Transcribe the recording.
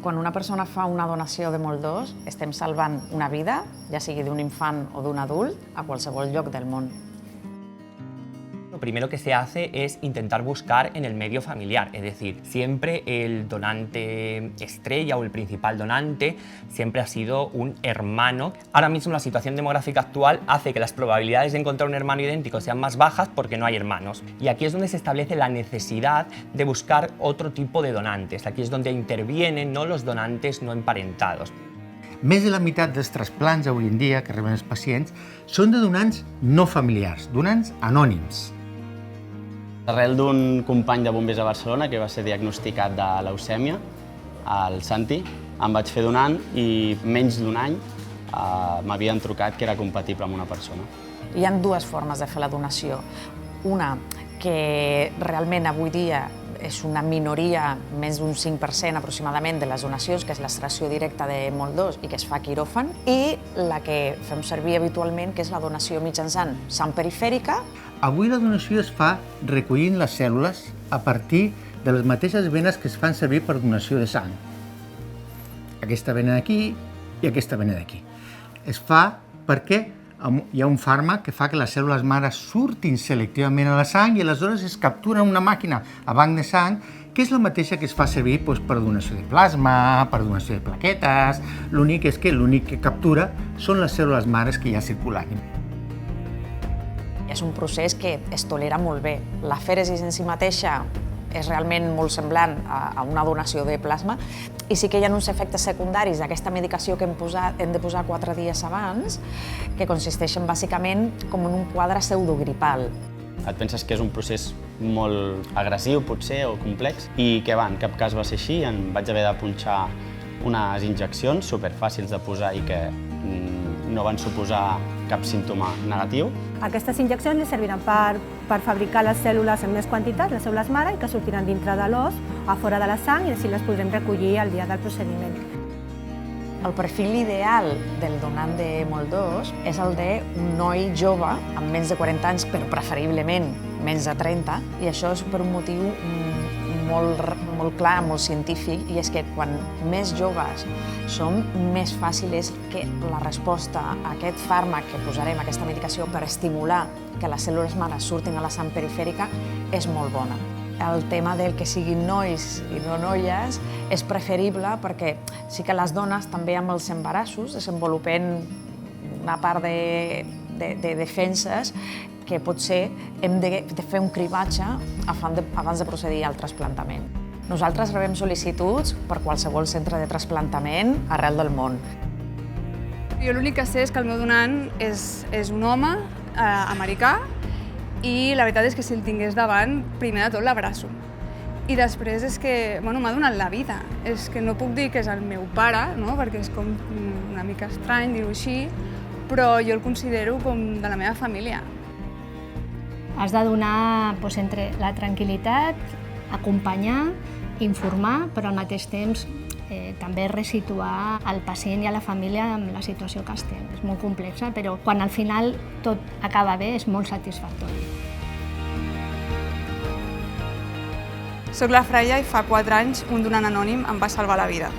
Quan una persona fa una donació de Moldós, estem salvant una vida, ja sigui d'un infant o d'un adult, a qualsevol lloc del món. Lo primero que se hace es intentar buscar en el medio familiar, es decir, siempre el donante estrella o el principal donante siempre ha sido un hermano. Ahora mismo la situación demográfica actual hace que las probabilidades de encontrar un hermano idéntico sean más bajas porque no hay hermanos. Y aquí es donde se establece la necesidad de buscar otro tipo de donantes. Aquí es donde intervienen, ¿no?, los donantes no emparentados. Més de la meitat dels trasplants avui en dia que reben els pacients són de donants no familiars, donants anònims. Arrel d'un company de bombers a Barcelona que va ser diagnosticat de leucèmia, el Santi, em vaig fer donant i menys d'un any m'havien trucat que era compatible amb una persona. Hi ha dues formes de fer la donació. Una, que realment avui dia és una minoria, més d'un 5% aproximadament de les donacions, que és l'extracció directa de Moldós i que es fa a quiròfan, i la que fem servir habitualment, que és la donació mitjançant sang perifèrica. Avui la donació es fa recollint les cèl·lules a partir de les mateixes venes que es fan servir per donació de sang. Aquesta vena d'aquí i aquesta vena d'aquí. Es fa perquè hi ha un fàrmac que fa que les cèl·lules mares surtin selectivament a la sang i aleshores es captura una màquina a banc de sang que és la mateixa que es fa servir per donació de plasma, per donació de plaquetes. L'únic és que l'únic que captura són les cèl·lules mares que hi ha circulant. És un procés que es tolera molt bé. La fèresi en si mateixa és realment molt semblant a una donació de plasma i sí que hi ha uns efectes secundaris d'aquesta medicació que hem de posar 4 dies abans, que consisteixen bàsicament com en un quadre pseudogripal. Et penses que és un procés molt agressiu, potser, o complex, i que en cap cas va ser així. Em vaig haver de punxar unes injeccions superfàcils de posar i que no van suposar cap símptoma negatiu. Aquestes injeccions li serviran per fabricar les cèl·lules en més quantitat, les cèl·lules mare, i que sortiran dintre de l'os, a fora de la sang, i així les podrem recollir al dia del procediment. El perfil ideal del donant de Moldós és el d'un noi jove amb menys de 40 anys, però preferiblement menys de 30, i això és per un motiu molt clar, molt científic, i és que quan més joves som, més fàcil és que la resposta a aquest fàrmac que posarem, aquesta medicació, per estimular que les cèl·lules mares surtin a la sang perifèrica, és molt bona. El tema del que siguin nois i no noies és preferible perquè sí que les dones també amb els embarassos desenvolupen una part de defenses que potser hem de fer un cribatge abans de procedir al trasplantament. Nosaltres rebem sol·licituds per qualsevol centre de trasplantament arrel del món. Jo l'únic que sé és que el meu donant és un home americà i la veritat és que si el tingués davant, primer de tot l'abraço. I després és que m'ha donat la vida. És que no puc dir que és el meu pare, perquè és com una mica estrany dir-ho així, però jo el considero com de la meva família. Has de donar entre la tranquil·litat, acompanyar, informar, però al mateix temps també resituar el pacient i a la família en la situació que estem. És molt complexa, però quan al final tot acaba bé és molt satisfactori. Soc la Freia i fa 4 anys un donant anònim em va salvar la vida.